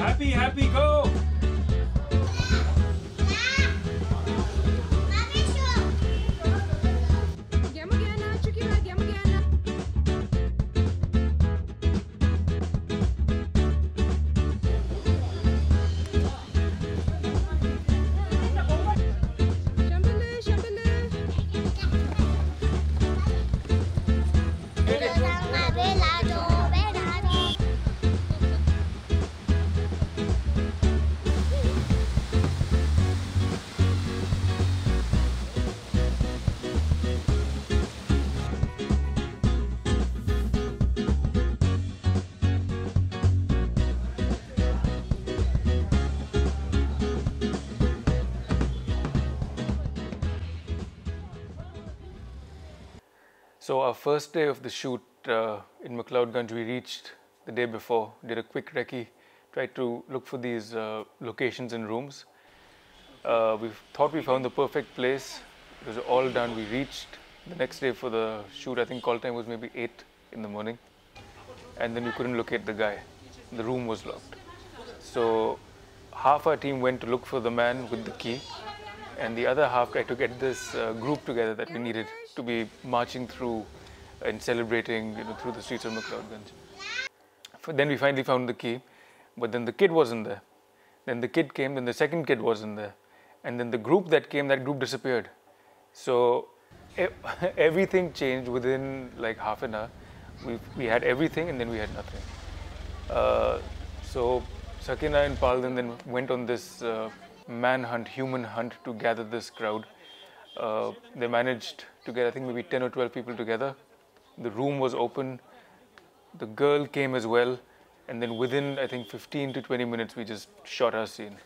Happy, happy, go! So our first day of the shoot in McLeodganj, we reached the day before, did a quick recce, tried to look for these locations and rooms. We thought we found the perfect place. It was all done. We reached the next day for the shoot. I think call time was maybe 8 in the morning. And then we couldn't locate the guy. The room was locked. So half our team went to look for the man with the key, and the other half tried to get this group together that we needed to be marching through and celebrating, through the streets of McLeodganj. Then we finally found the key, but then the kid wasn't there. Then the kid came, then the second kid wasn't there. And then the group that came, that group disappeared. So everything changed within like half an hour. We had everything and then we had nothing. So Sakina and Palden then went on this manhunt, human hunt to gather this crowd. They managed to get, I think, maybe 10 or 12 people together. The room was open. The girl came as well. And then within, I think, 15 to 20 minutes, we just shot our scene.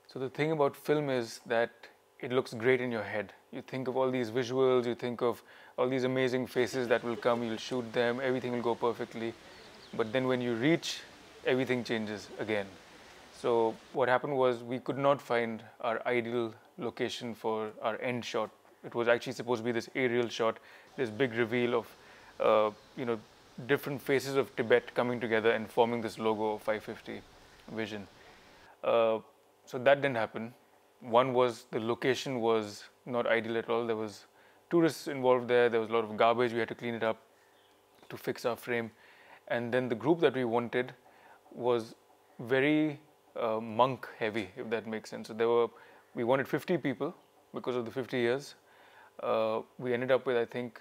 So the thing about film is that it looks great in your head. You think of all these visuals, you think of all these amazing faces that will come, you'll shoot them, everything will go perfectly. But then when you reach, everything changes again. So what happened was we could not find our ideal location for our end shot. It was actually supposed to be this aerial shot, this big reveal of, different faces of Tibet coming together and forming this logo of 550 Vision. So that didn't happen. One was the location was not ideal at all. There was tourists involved there. There was a lot of garbage. We had to clean it up to fix our frame. And then the group that we wanted was very monk heavy, if that makes sense. So we wanted 50 people because of the 50 years. We ended up with, I think,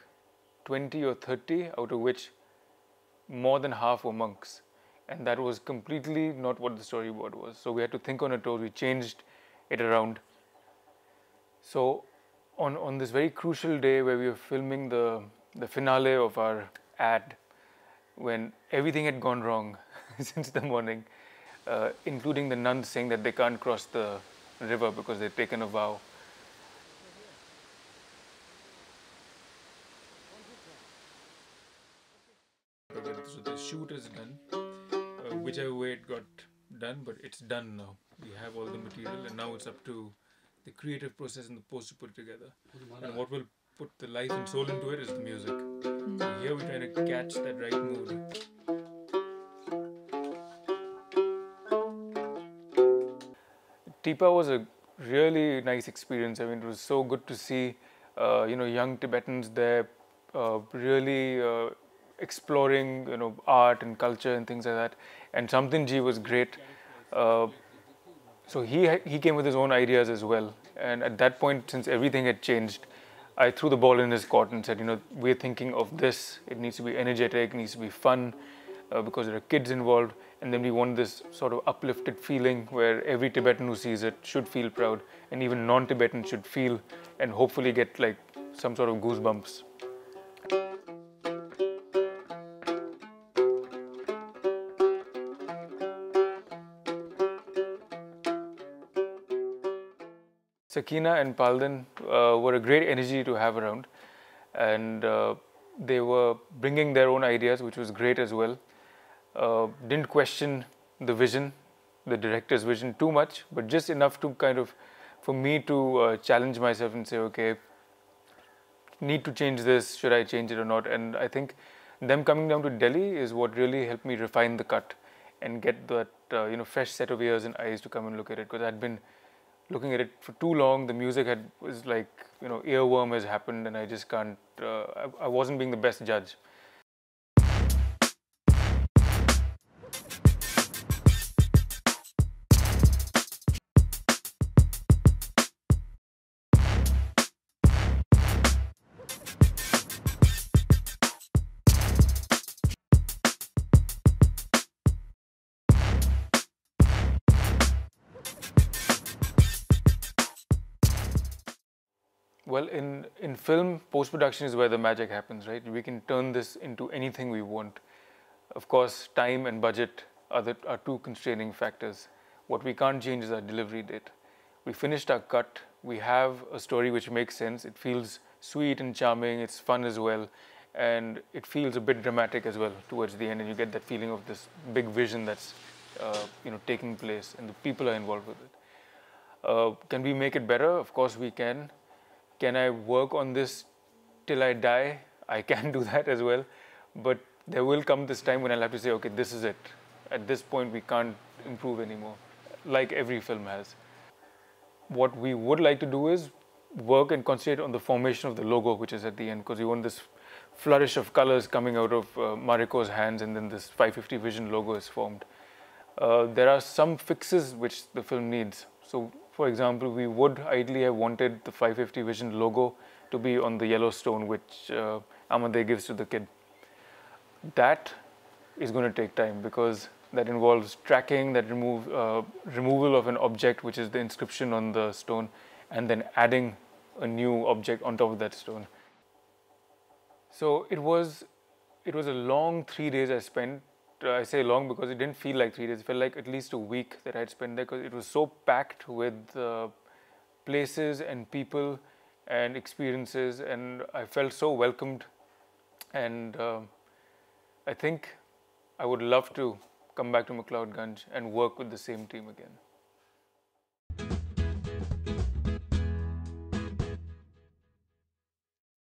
20 or 30, out of which more than half were monks. And that was completely not what the storyboard was. So we had to think on our toes. We changed it around. So on this very crucial day where we were filming the finale of our ad, when everything had gone wrong since the morning, including the nuns saying that they can't cross the river because they'd taken a vow. So the shoot is done. Whichever way it got done, but it's done now. We have all the material and now it's up to the creative process and the post to put it together. And what will put the life and soul into it is the music. So here we're trying to catch that right mood. Tepa was a really nice experience. I mean, it was so good to see, young Tibetans there, really exploring, art and culture and things like that. And Samtinji was great. So he came with his own ideas as well. And at that point, since everything had changed, I threw the ball in his court and said, we're thinking of this. It needs to be energetic, it needs to be fun, because there are kids involved. And then we want this sort of uplifted feeling where every Tibetan who sees it should feel proud, and even non-Tibetans should feel and hopefully get like some sort of goosebumps. Sakina and Palden were a great energy to have around, and they were bringing their own ideas, which was great as well. Didn't question the vision, the director's vision too much, but just enough to kind of for me to challenge myself and say, okay, need to change this, should I change it or not? And I think them coming down to Delhi is what really helped me refine the cut and get that fresh set of ears and eyes to come and look at it, because I'd been looking at it for too long. The music was like, earworm has happened, and I just can't, I wasn't being the best judge. Well, in film, post-production is where the magic happens, right? We can turn this into anything we want. Of course, time and budget are two constraining factors. What we can't change is our delivery date. We finished our cut. We have a story which makes sense. It feels sweet and charming. It's fun as well. And it feels a bit dramatic as well towards the end. And you get that feeling of this big vision that's taking place, and the people are involved with it. Can we make it better? Of course we can. Can I work on this till I die? I can do that as well. But there will come this time when I'll have to say, okay, this is it. At this point, we can't improve anymore, like every film has. What we would like to do is work and concentrate on the formation of the logo, which is at the end, because we want this flourish of colors coming out of Mariko's hands, and then this 550 Vision logo is formed. There are some fixes which the film needs. So, for example, we would ideally have wanted the 550 Vision logo to be on the yellow stone which Amadeh gives to the kid. That is going to take time, because that involves tracking, that removal of an object, which is the inscription on the stone, and then adding a new object on top of that stone. So it was a long 3 days I spent. I say long because it didn't feel like 3 days. It felt like at least a week that I'd spent there, because it was so packed with places and people and experiences, and I felt so welcomed. And I think I would love to come back to McLeodganj and work with the same team again.